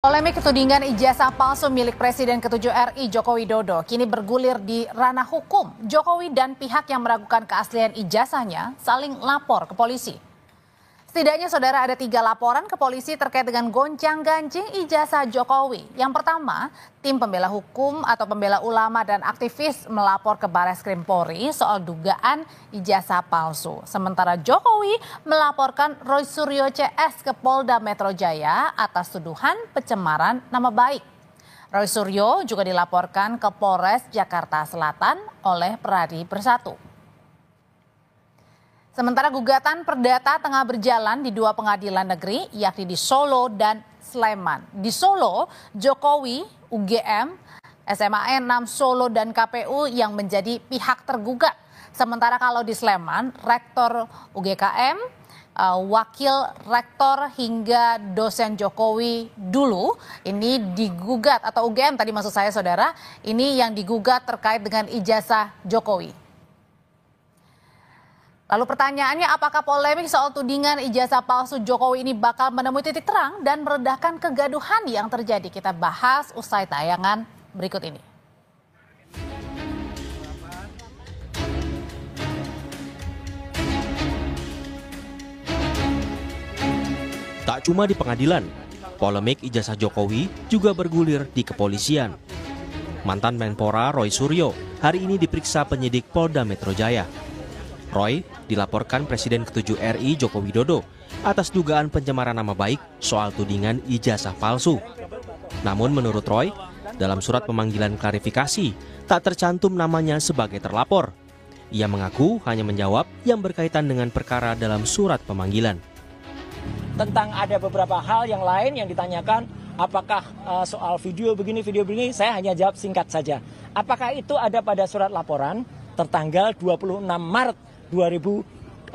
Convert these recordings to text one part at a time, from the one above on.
Polemik tudingan ijazah palsu milik Presiden ke-7 RI Joko Widodo kini bergulir di ranah hukum. Jokowi dan pihak yang meragukan keaslian ijazahnya saling lapor ke polisi. Setidaknya saudara ada 3 laporan ke polisi terkait dengan gonjang-ganjing ijazah Jokowi. Yang pertama, tim pembela hukum atau pembela ulama dan aktivis melapor ke Barreskrim Polri soal dugaan ijazah palsu. Sementara Jokowi melaporkan Roy Suryo CS ke Polda Metro Jaya atas tuduhan pencemaran nama baik. Roy Suryo juga dilaporkan ke Polres Jakarta Selatan oleh Peradi Bersatu. Sementara gugatan perdata tengah berjalan di 2 pengadilan negeri, yakni di Solo dan Sleman. Di Solo, Jokowi, UGM, SMAN 6 Solo dan KPU yang menjadi pihak tergugat. Sementara kalau di Sleman, Rektor UGKM, Wakil Rektor hingga dosen Jokowi dulu ini digugat, atau UGM tadi maksud saya saudara, ini yang digugat terkait dengan ijazah Jokowi. Lalu pertanyaannya, apakah polemik soal tudingan ijazah palsu Jokowi ini bakal menemui titik terang dan meredahkan kegaduhan yang terjadi? Kita bahas usai tayangan berikut ini. Tak cuma di pengadilan, polemik ijazah Jokowi juga bergulir di kepolisian. Mantan Menpora Roy Suryo hari ini diperiksa penyidik Polda Metro Jaya. Roy dilaporkan Presiden ke-7 RI Joko Widodo atas dugaan pencemaran nama baik soal tudingan ijazah palsu. Namun menurut Roy, dalam surat pemanggilan klarifikasi tak tercantum namanya sebagai terlapor. Ia mengaku hanya menjawab yang berkaitan dengan perkara dalam surat pemanggilan. Tentang ada beberapa hal yang lain yang ditanyakan, apakah soal video begini, saya hanya jawab singkat saja. Apakah itu ada pada surat laporan tertanggal 26 Maret 2025.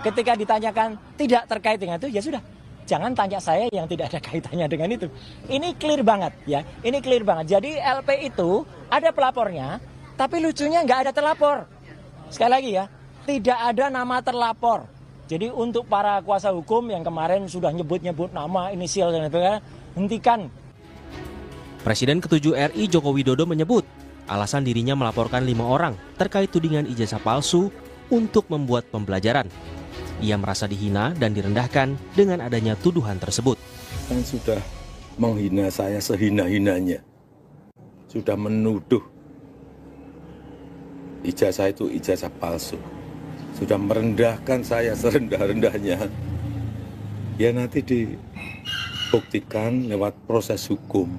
Ketika ditanyakan tidak terkait dengan itu, ya sudah. Jangan tanya saya yang tidak ada kaitannya dengan itu. Ini clear banget ya. Ini clear banget. Jadi LP itu ada pelapornya, tapi lucunya nggak ada terlapor. Sekali lagi ya, tidak ada nama terlapor. Jadi untuk para kuasa hukum yang kemarin sudah nyebut-nyebut nama, inisial dan sebagainya, hentikan. Presiden ke-7 RI Joko Widodo menyebut alasan dirinya melaporkan 5 orang terkait tudingan ijazah palsu untuk membuat pembelajaran. Ia merasa dihina dan direndahkan dengan adanya tuduhan tersebut. Yang sudah menghina saya sehina-hinanya, sudah menuduh ijazah itu ijazah palsu, sudah merendahkan saya serendah-rendahnya. Ya nanti dibuktikan lewat proses hukum.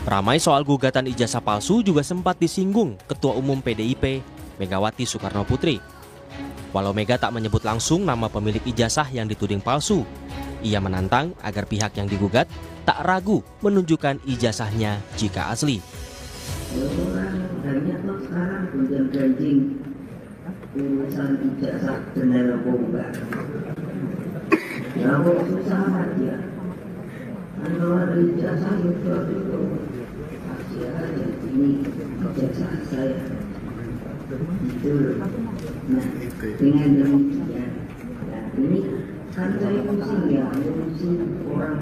Ramai soal gugatan ijazah palsu juga sempat disinggung Ketua Umum PDIP Megawati Soekarno Putri. Walau Mega tak menyebut langsung nama pemilik ijazah yang dituding palsu, ia menantang agar pihak yang digugat tak ragu menunjukkan ijazahnya jika asli. Orang banyak kok sekarang gonjang-ganjing urusan ijazah dan narkoba. Ya kok susah amat ya. Kalau ada ijazah itu pasti ada ini ijazah saya. Itu. Nah, dengan demikian, ini kan saya pusing ya, pusing orang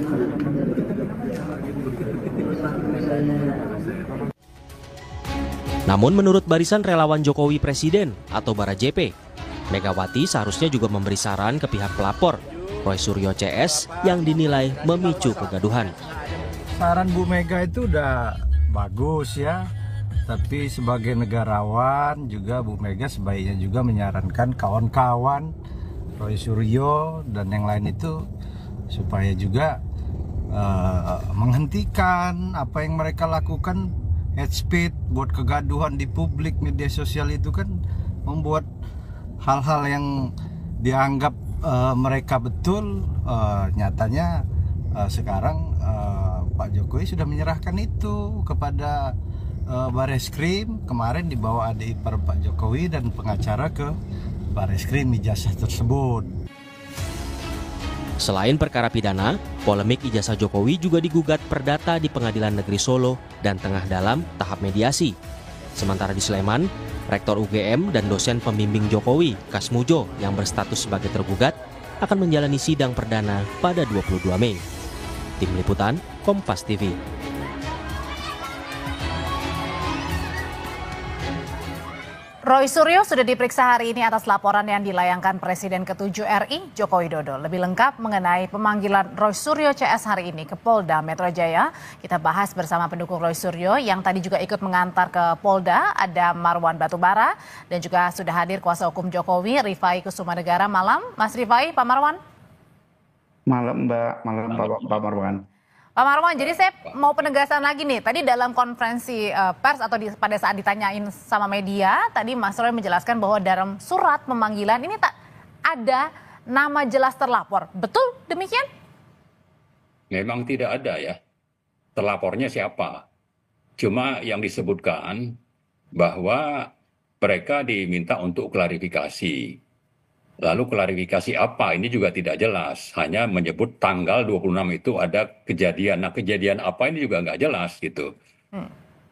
Namun menurut Barisan Relawan Jokowi Presiden atau BaraJP, Megawati seharusnya juga memberi saran ke pihak pelapor, Roy Suryo CS, yang dinilai memicu kegaduhan. Saran Bu Mega itu udah bagus ya, tapi sebagai negarawan juga Bu Mega sebaiknya juga menyarankan kawan-kawan Roy Suryo dan yang lain itu supaya juga menghentikan apa yang mereka lakukan. Hate speech buat kegaduhan di publik, media sosial itu kan membuat hal-hal yang dianggap mereka betul, nyatanya sekarang Pak Jokowi sudah menyerahkan itu kepada Barreskrim. Kemarin dibawa adik ipar Pak Jokowi dan pengacara ke Barreskrim ijazah tersebut. Selain perkara pidana, polemik ijazah Jokowi juga digugat perdata di Pengadilan Negeri Solo dan tengah dalam tahap mediasi. Sementara di Sleman, Rektor UGM dan dosen pembimbing Jokowi, Kasmujo, yang berstatus sebagai tergugat, akan menjalani sidang perdana pada 22 Mei. Tim Liputan, Kompas TV. Roy Suryo sudah diperiksa hari ini atas laporan yang dilayangkan Presiden ke-7 RI, Joko Widodo. Lebih lengkap mengenai pemanggilan Roy Suryo CS hari ini ke Polda Metro Jaya, kita bahas bersama pendukung Roy Suryo yang tadi juga ikut mengantar ke Polda, ada Marwan Batubara, dan juga sudah hadir kuasa hukum Jokowi, Rifai Kusumanegara. Malam, Mas Rifai, Pak Marwan. Malam Mbak, malam Pak Marwan. Pak Marwan, jadi saya mau penegasan lagi nih. Tadi dalam konferensi pers atau pada saat ditanyain sama media, tadi Mas Roy menjelaskan bahwa dalam surat pemanggilan ini tak ada nama jelas terlapor. Betul demikian? Memang tidak ada ya. Terlapornya siapa? Cuma yang disebutkan bahwa mereka diminta untuk klarifikasi. Lalu klarifikasi apa? Ini juga tidak jelas. Hanya menyebut tanggal 26 itu ada kejadian. Nah, kejadian apa ini juga nggak jelas gitu.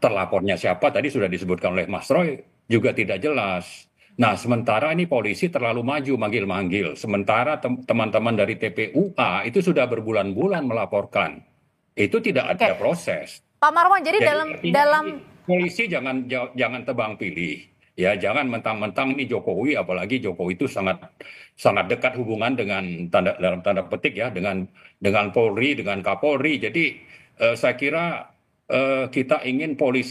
Terlapornya siapa? Tadi sudah disebutkan oleh Mas Roy, juga tidak jelas. Nah, sementara ini polisi terlalu maju manggil-manggil. Sementara teman-teman dari TPUA itu sudah berbulan-bulan melaporkan. Itu tidak ada proses. Pak Marwan, jadi dalam polisi jangan tebang pilih. Ya, jangan mentang-mentang ini Jokowi, apalagi Jokowi itu sangat dekat hubungan dengan dalam tanda petik ya dengan Polri, dengan Kapolri. Jadi saya kira kita ingin Polri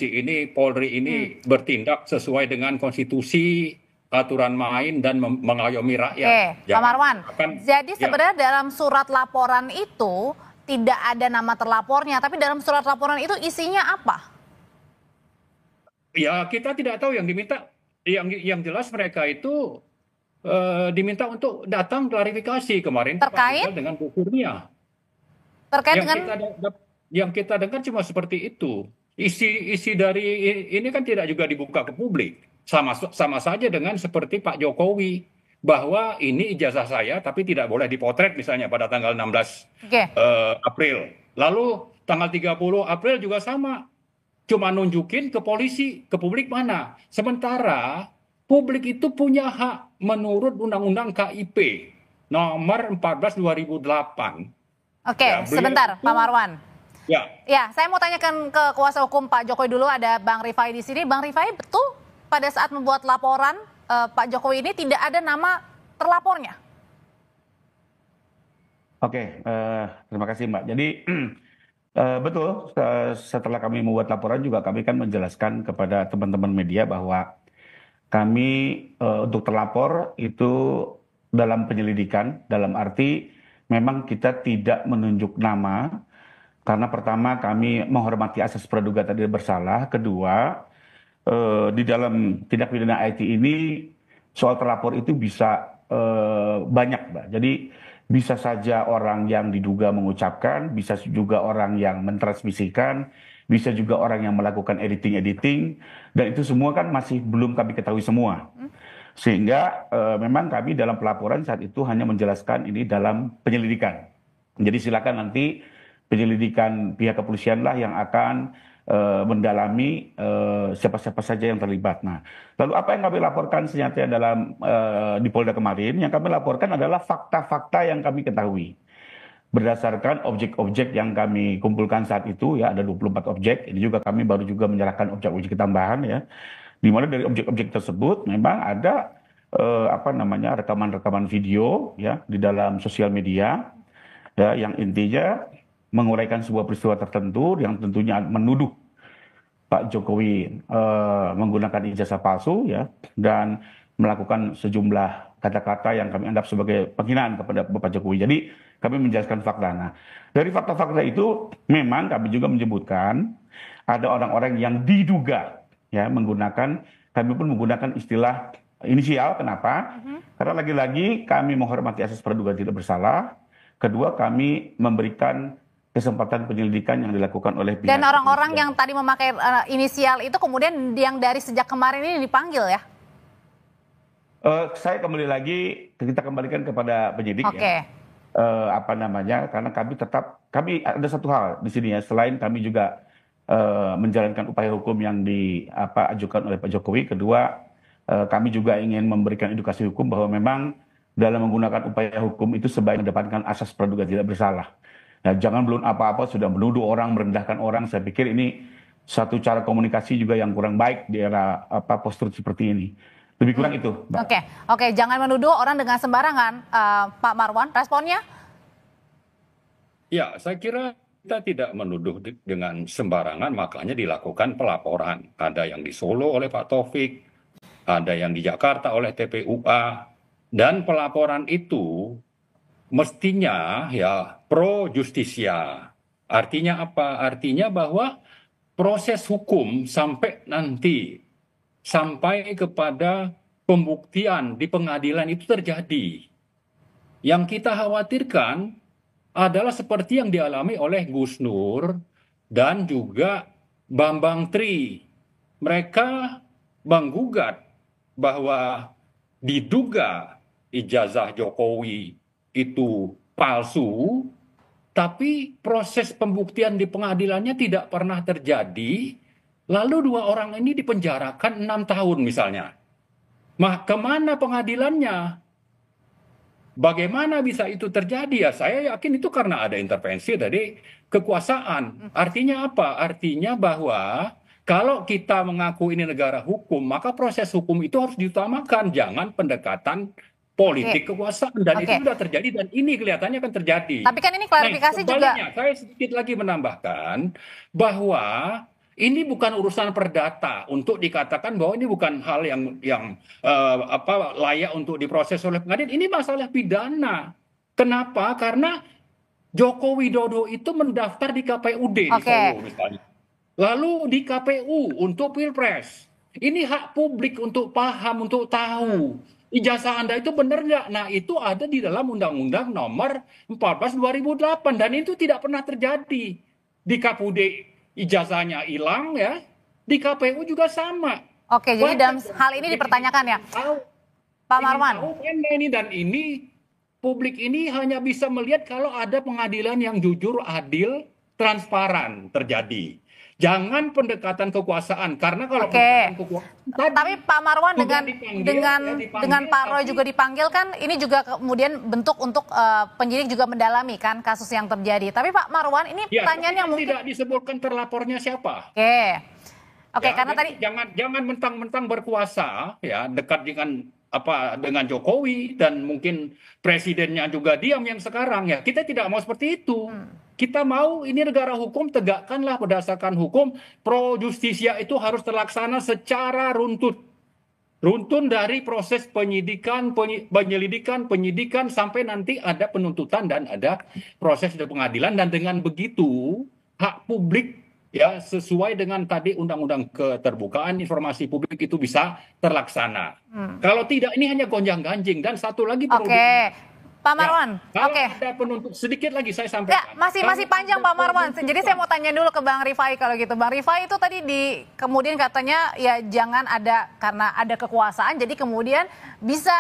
ini bertindak sesuai dengan konstitusi, aturan main dan mengayomi rakyat. Oke, Pak Marwan. Jadi sebenarnya dalam surat laporan itu tidak ada nama terlapornya, tapi dalam surat laporan itu isinya apa? Ya, kita tidak tahu yang diminta. Yang jelas mereka itu diminta untuk datang klarifikasi kemarin terkait dengan Bu Kurnia. Terkait Yang kita dengar cuma seperti itu. Isi dari ini kan tidak juga dibuka ke publik. Sama saja dengan seperti Pak Jokowi bahwa ini ijazah saya tapi tidak boleh dipotret misalnya pada tanggal 16 April. Lalu tanggal 30 April juga sama. Cuma nunjukin ke polisi, ke publik mana. Sementara publik itu punya hak menurut Undang-Undang KIP nomor 14 2008. Oke, ya, sebentar Pak Marwan. Ya, saya mau tanyakan ke kuasa hukum Pak Jokowi dulu, ada Bang Rifai di sini. Bang Rifai, betul pada saat membuat laporan Pak Jokowi ini tidak ada nama terlapornya? Oke, terima kasih Mbak. Jadi betul, setelah kami membuat laporan juga kami kan menjelaskan kepada teman-teman media bahwa kami untuk terlapor itu dalam penyelidikan, dalam arti memang kita tidak menunjuk nama, karena pertama kami menghormati asas praduga tidak bersalah, kedua di dalam tindak pidana IT ini soal terlapor itu bisa banyak Mbak. Jadi bisa saja orang yang diduga mengucapkan, bisa juga orang yang mentransmisikan, bisa juga orang yang melakukan editing, dan itu semua kan masih belum kami ketahui semua. Sehingga memang kami dalam pelaporan saat itu hanya menjelaskan ini dalam penyelidikan. Jadi silakan nanti penyelidikan pihak kepolisian lah yang akan mendalami siapa-siapa saja yang terlibat. Nah, lalu apa yang kami laporkan senyata dalam di Polda kemarin? Yang kami laporkan adalah fakta-fakta yang kami ketahui berdasarkan objek-objek yang kami kumpulkan saat itu, ya ada 24 objek. Ini juga kami baru juga menyerahkan objek-objek tambahan, ya. Di mana dari objek-objek tersebut memang ada rekaman-rekaman video, ya, di dalam sosial media, ya, yang intinya menguraikan sebuah peristiwa tertentu yang tentunya menuduh Pak Jokowi menggunakan ijazah palsu, ya, dan melakukan sejumlah kata-kata yang kami anggap sebagai penghinaan kepada Bapak Jokowi. Jadi kami menjelaskan fakta. Nah, dari fakta-fakta itu memang kami juga menyebutkan ada orang-orang yang diduga, ya, kami pun menggunakan istilah inisial. Kenapa? Karena lagi-lagi kami menghormati asas praduga tidak bersalah. Kedua, kami memberikan kesempatan penyelidikan yang dilakukan oleh pihak. Dan orang-orang yang tadi memakai inisial itu kemudian yang dari sejak kemarin ini dipanggil, ya? Saya kembali lagi, kita kembalikan kepada penyidik, ya. Karena kami ada satu hal di sini, ya, selain kami juga menjalankan upaya hukum yang diajukan oleh Pak Jokowi. Kedua, kami juga ingin memberikan edukasi hukum bahwa memang dalam menggunakan upaya hukum itu sebaiknya mengedepankan asas praduga tidak bersalah. Ya, jangan belum apa-apa sudah menuduh orang, merendahkan orang. Saya pikir ini satu cara komunikasi juga yang kurang baik di era postur seperti ini. Lebih kurang itu, Mbak. Oke, jangan menuduh orang dengan sembarangan, Pak Marwan. Responnya? Ya, saya kira kita tidak menuduh dengan sembarangan, makanya dilakukan pelaporan. Ada yang di Solo oleh Pak Taufik, ada yang di Jakarta oleh TPUA, dan pelaporan itu mestinya ya pro justisia. Artinya apa? Artinya bahwa proses hukum sampai kepada pembuktian di pengadilan itu terjadi. Yang kita khawatirkan adalah seperti yang dialami oleh Gus Nur dan juga Bambang Tri. Mereka menggugat bahwa diduga ijazah Jokowi itu palsu, tapi proses pembuktian di pengadilannya tidak pernah terjadi, lalu dua orang ini dipenjarakan 6 tahun misalnya. Kemana pengadilannya? Bagaimana bisa itu terjadi? Ya saya yakin itu karena ada intervensi dari kekuasaan. Artinya apa? Artinya bahwa kalau kita mengaku ini negara hukum, maka proses hukum itu harus diutamakan, jangan pendekatan politik kekuasaan. Dan itu sudah terjadi dan ini kelihatannya akan terjadi. Tapi kan ini klarifikasi juga. Saya sedikit lagi menambahkan bahwa ini bukan urusan perdata untuk dikatakan bahwa ini bukan hal yang layak untuk diproses oleh pengadilan. Ini masalah pidana. Kenapa? Karena Joko Widodo itu mendaftar di KPUD di Solo misalnya. Lalu di KPU untuk Pilpres. Ini hak publik untuk paham, untuk tahu. Ijazah Anda itu benar nggak? Nah, itu ada di dalam Undang-Undang Nomor 14 2008 dan itu tidak pernah terjadi. Di KPUD ijazahnya hilang ya, di KPU juga sama. Oke, jadi dalam hal ini dipertanyakan ya, Pak Marwan. Dan ini publik ini hanya bisa melihat kalau ada pengadilan yang jujur, adil, transparan terjadi. Jangan pendekatan kekuasaan karena kalau pendekatan kekuasaan. Tapi Pak Marwan dengan Pak Roy juga dipanggil kan, ini juga kemudian bentuk untuk penyidik juga mendalami kan kasus yang terjadi. Tapi Pak Marwan ini pertanyaan yang mungkin tidak disebutkan terlapornya siapa. Oke, karena tadi jangan mentang-mentang berkuasa ya dekat dengan Jokowi dan mungkin presidennya juga diam yang sekarang ya. Kita tidak mau seperti itu. Kita mau ini negara hukum, tegakkanlah berdasarkan hukum. Pro justisia itu harus terlaksana secara runtun dari proses penyelidikan, penyidikan sampai nanti ada penuntutan dan ada proses di pengadilan. Dan dengan begitu hak publik ya sesuai dengan tadi undang-undang keterbukaan informasi publik itu bisa terlaksana. Kalau tidak ini hanya gonjang-ganjing. Dan satu lagi perlu Pak Marwan, kalau ada penuntut sedikit lagi saya sampaikan. Ya, masih panjang Pak Marwan. Jadi saya mau tanya dulu ke Bang Rifai kalau gitu. Bang Rifai itu tadi kemudian katanya ya jangan ada karena ada kekuasaan. Jadi kemudian bisa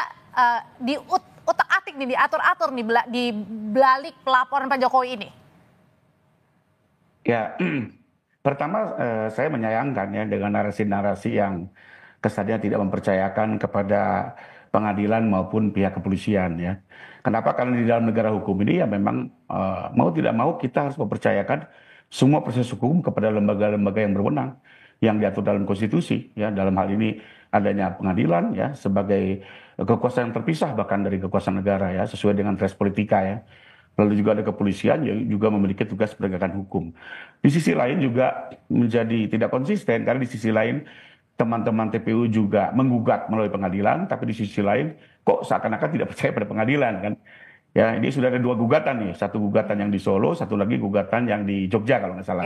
diutak-atik nih, diatur-atur nih di balik pelaporan Pak Jokowi ini. Ya, pertama saya menyayangkan ya dengan narasi-narasi yang kesannya tidak mempercayakan kepada pengadilan maupun pihak kepolisian ya. Kenapa? Karena di dalam negara hukum ini ya memang mau tidak mau kita harus mempercayakan semua proses hukum kepada lembaga-lembaga yang berwenang yang diatur dalam konstitusi ya. Dalam hal ini adanya pengadilan ya sebagai kekuasaan yang terpisah bahkan dari kekuasaan negara ya sesuai dengan res politika ya. Lalu juga ada kepolisian yang juga memiliki tugas penegakan hukum. Di sisi lain juga menjadi tidak konsisten karena di sisi lain teman-teman TPU juga menggugat melalui pengadilan, tapi di sisi lain kok seakan-akan tidak percaya pada pengadilan kan. Ya, ini sudah ada 2 gugatan nih, satu gugatan yang di Solo, satu lagi gugatan yang di Jogja kalau nggak salah.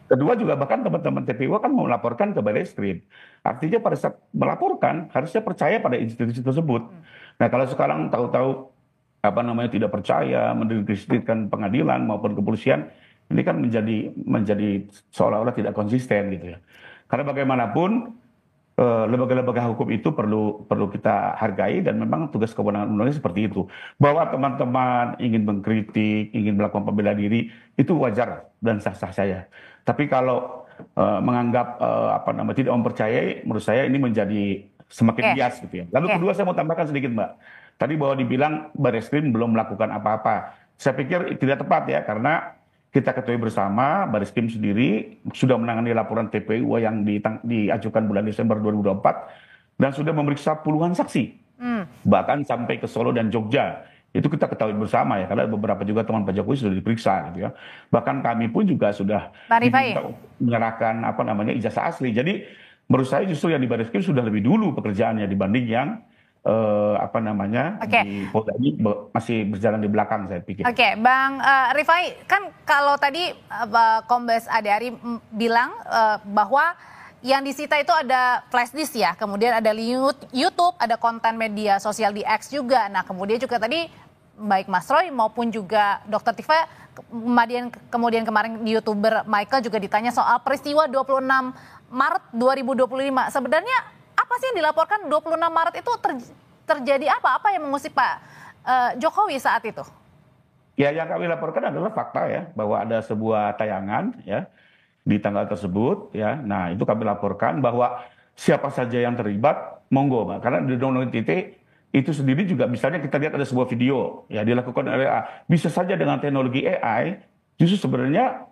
Kedua juga bahkan teman-teman TPU kan mau melaporkan ke Barreskrim. Artinya pada saat melaporkan harusnya percaya pada institusi tersebut. Nah kalau sekarang tahu-tahu tidak percaya, mendiskreditkan pengadilan maupun kepolisian, ini kan menjadi seolah-olah tidak konsisten gitu ya. Karena bagaimanapun lembaga-lembaga hukum itu perlu kita hargai dan memang tugas kewenangan undang-undang seperti itu. Bahwa teman-teman ingin mengkritik, ingin melakukan pembela diri itu wajar dan sah-sah saya. Tapi kalau menganggap tidak mempercayai, menurut saya ini menjadi semakin bias gitu ya. Lalu kedua saya mau tambahkan sedikit Mbak. Tadi bahwa dibilang Barreskrim belum melakukan apa-apa. saya pikir tidak tepat ya, karena kita ketahui bersama Bareskrim sendiri sudah menangani laporan TPU yang diajukan bulan Desember 2024 dan sudah memeriksa puluhan saksi, bahkan sampai ke Solo dan Jogja. Itu kita ketahui bersama ya, karena beberapa juga teman Pak Jokowi sudah diperiksa gitu ya. Bahkan kami pun juga sudah diminta menyerahkan ijazah asli. Jadi menurut saya justru yang di Bareskrim sudah lebih dulu pekerjaannya dibanding yang di Polda ini masih berjalan di belakang, saya pikir. Oke, Bang Rifai, kan kalau tadi Kombes Ade bilang bahwa yang disita itu ada flash disk ya, kemudian ada YouTube, ada konten media sosial di X juga. Nah, kemudian juga tadi baik Mas Roy maupun juga Dr. Tifa, kemudian kemarin YouTuber Michael juga ditanya soal peristiwa 26 Maret 2025. Sebenarnya apa sih yang dilaporkan 26 Maret itu terjadi apa? Apa yang mengusik Pak Jokowi saat itu? Ya, yang kami laporkan adalah fakta ya, bahwa ada sebuah tayangan ya di tanggal tersebut ya. Nah, itu kami laporkan bahwa siapa saja yang terlibat monggo, Mbak. Karena di Undang-Undang ITE itu sendiri juga misalnya kita lihat ada sebuah video ya dilakukan oleh bisa saja dengan teknologi AI, justru sebenarnya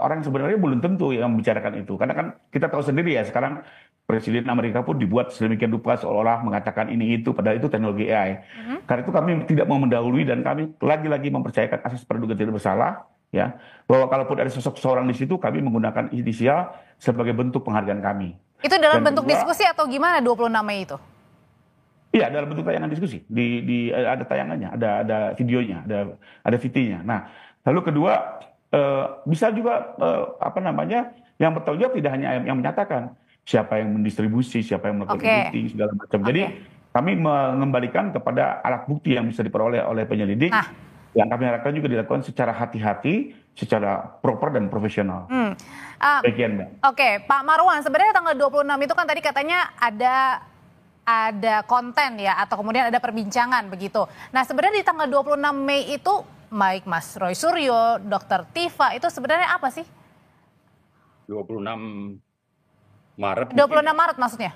orang sebenarnya belum tentu yang membicarakan itu. Karena kan kita tahu sendiri ya, sekarang Presiden Amerika pun dibuat sedemikian rupa seolah-olah mengatakan ini itu, padahal itu teknologi AI. Karena itu kami tidak mau mendahului dan kami lagi-lagi mempercayakan asas praduga tidak bersalah. Ya, bahwa kalaupun ada sosok seorang di situ, kami menggunakan inisial sebagai bentuk penghargaan kami. Itu dalam bentuk diskusi atau gimana 26 Mei itu? Iya, dalam bentuk tayangan diskusi. Ada tayangannya, ada videonya, ada VT-nya. Nah, lalu kedua bisa juga yang bertanggung jawab tidak hanya yang menyatakan, siapa yang mendistribusi, siapa yang melakukan editing segala macam. Jadi kami mengembalikan kepada alat bukti yang bisa diperoleh oleh penyelidik. Yang kami harapkan juga dilakukan secara hati-hati, secara proper dan profesional. Bagian, Mbak. Oke, Pak Marwan, sebenarnya tanggal 26 itu kan tadi katanya ada konten ya, atau kemudian ada perbincangan begitu. Nah, sebenarnya di tanggal 26 Mei itu, baik Mas Roy Suryo, Dr. Tifa, itu sebenarnya apa sih? 26 Maret. 26 Maret maksudnya?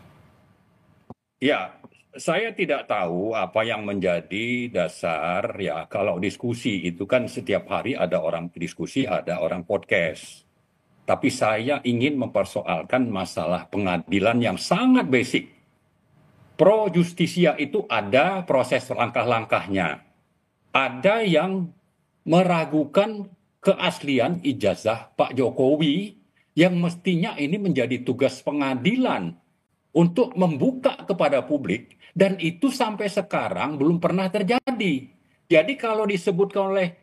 Ya, saya tidak tahu apa yang menjadi dasar ya, kalau diskusi itu kan setiap hari ada orang diskusi, ada orang podcast. Tapi saya ingin mempersoalkan masalah pengadilan yang sangat basic. Pro justisia itu ada proses langkah-langkahnya. Ada yang meragukan keaslian ijazah Pak Jokowi yang mestinya ini menjadi tugas pengadilan untuk membuka kepada publik, dan itu sampai sekarang belum pernah terjadi. Jadi kalau disebutkan oleh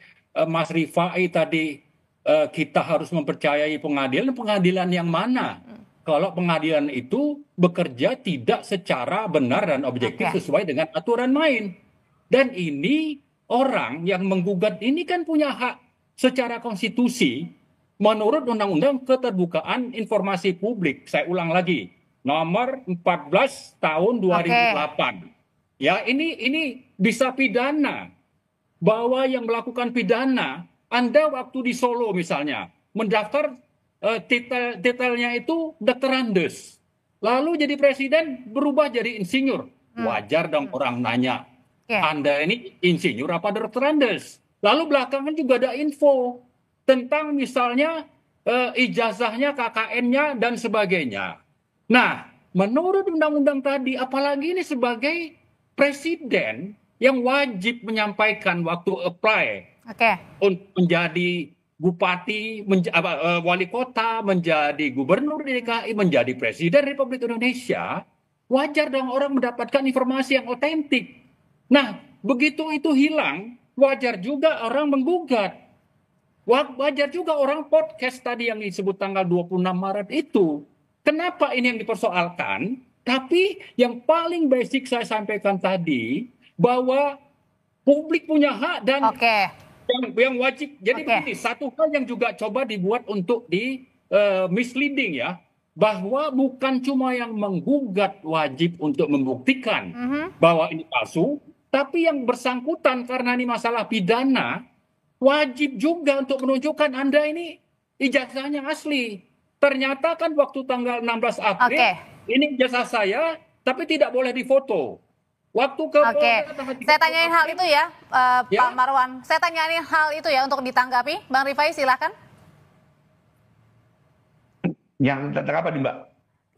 Mas Rifai tadi kita harus mempercayai pengadilan yang mana? Kalau pengadilan itu bekerja tidak secara benar dan objektif sesuai dengan aturan main. Dan ini orang yang menggugat ini kan punya hak secara konstitusi menurut Undang-Undang Keterbukaan Informasi Publik. Saya ulang lagi, nomor 14 tahun 2008. Ya, ini bisa pidana. Bahwa yang melakukan pidana, Anda waktu di Solo misalnya, mendaftar detailnya itu dokterandes. Lalu jadi presiden berubah jadi insinyur. Wajar dong orang nanya, Anda ini insinyur apa dokterandes? Lalu belakangan juga ada info tentang misalnya ijazahnya, KKN-nya, dan sebagainya. Nah, menurut undang-undang tadi, apalagi ini sebagai presiden yang wajib menyampaikan waktu apply untuk menjadi bupati, wali kota, menjadi gubernur DKI, menjadi presiden Republik Indonesia, wajar dong orang mendapatkan informasi yang otentik. Nah, begitu itu hilang, wajar juga orang menggugat. Wajar juga orang podcast tadi yang disebut tanggal 26 Maret itu. Kenapa ini yang dipersoalkan? Tapi yang paling basic saya sampaikan tadi, bahwa publik punya hak dan yang wajib. Jadi begini, satu hal yang juga coba dibuat untuk di misleading ya, bahwa bukan cuma yang menggugat wajib untuk membuktikan bahwa ini palsu, tapi yang bersangkutan karena ini masalah pidana, wajib juga untuk menunjukkan Anda ini ijazahnya asli. Ternyata kan waktu tanggal 16 April, ini ijazah saya, tapi tidak boleh difoto. Waktu ke Oke, saya tanyain hal itu ya, Ya. Pak Marwan. Saya tanyain hal itu ya untuk ditanggapi. Bang Rifai, silakan. Yang tentang apa nih Mbak?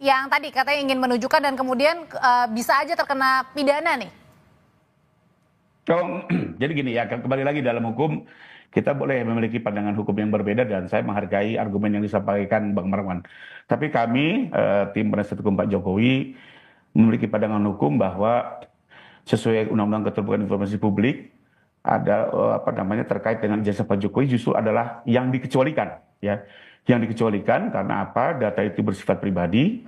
Yang tadi katanya ingin menunjukkan dan kemudian bisa aja terkena pidana nih. Oh, jadi gini ya, kembali lagi dalam hukum kita boleh memiliki pandangan hukum yang berbeda dan saya menghargai argumen yang disampaikan Bang Marwan. Tapi kami tim penasihat hukum Pak Jokowi memiliki pandangan hukum bahwa sesuai Undang-Undang Keterbukaan Informasi Publik ada terkait dengan ijazah Pak Jokowi justru adalah yang dikecualikan ya. Yang dikecualikan karena apa? Data itu bersifat pribadi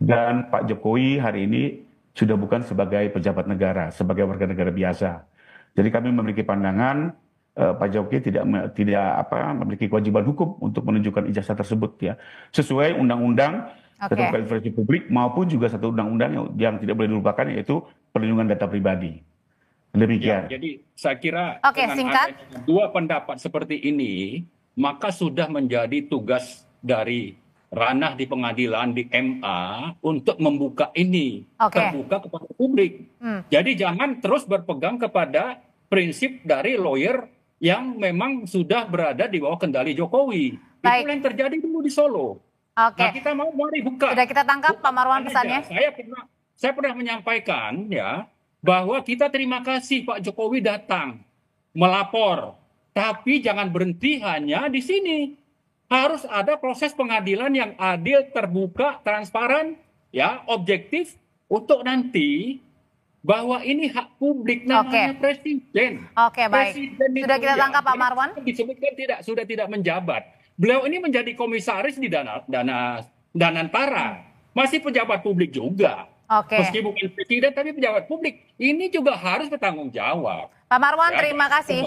dan Pak Jokowi hari ini sudah bukan sebagai pejabat negara, sebagai warga negara biasa. Jadi kami memiliki pandangan Pak Jokowi tidak memiliki kewajiban hukum untuk menunjukkan ijazah tersebut ya. Sesuai Undang-Undang Keterbukaan Informasi Publik maupun juga satu undang-undang yang tidak boleh dilupakan yaitu perlindungan data pribadi. Demikian. Ya, jadi saya kira dengan singkat. adanya dua pendapat seperti ini, maka sudah menjadi tugas dari ranah di pengadilan di MA untuk membuka ini terbuka kepada publik. Jadi jangan terus berpegang kepada prinsip dari lawyer yang memang sudah berada di bawah kendali Jokowi. Baik. Itu yang terjadi dulu di Solo. Oke. Nah, kita mau mari buka. Sudah kita tangkap Pak Marwan Bukan pesannya. aja. Saya pernah menyampaikan ya bahwa kita terima kasih Pak Jokowi datang melapor, tapi jangan berhenti hanya di sini. Harus ada proses pengadilan yang adil, terbuka, transparan, ya, objektif untuk nanti bahwa ini hak publik namanya presiden. Oke, baik. Presiden Sudah kita tangkap Pak Marwan. Disebutkan sudah tidak menjabat. Beliau ini menjadi komisaris di Danantara. Masih pejabat publik juga. Oke. Meski bukan presiden tapi pejabat publik. Ini juga harus bertanggung jawab. Pak Marwan, Ya, terima kasih.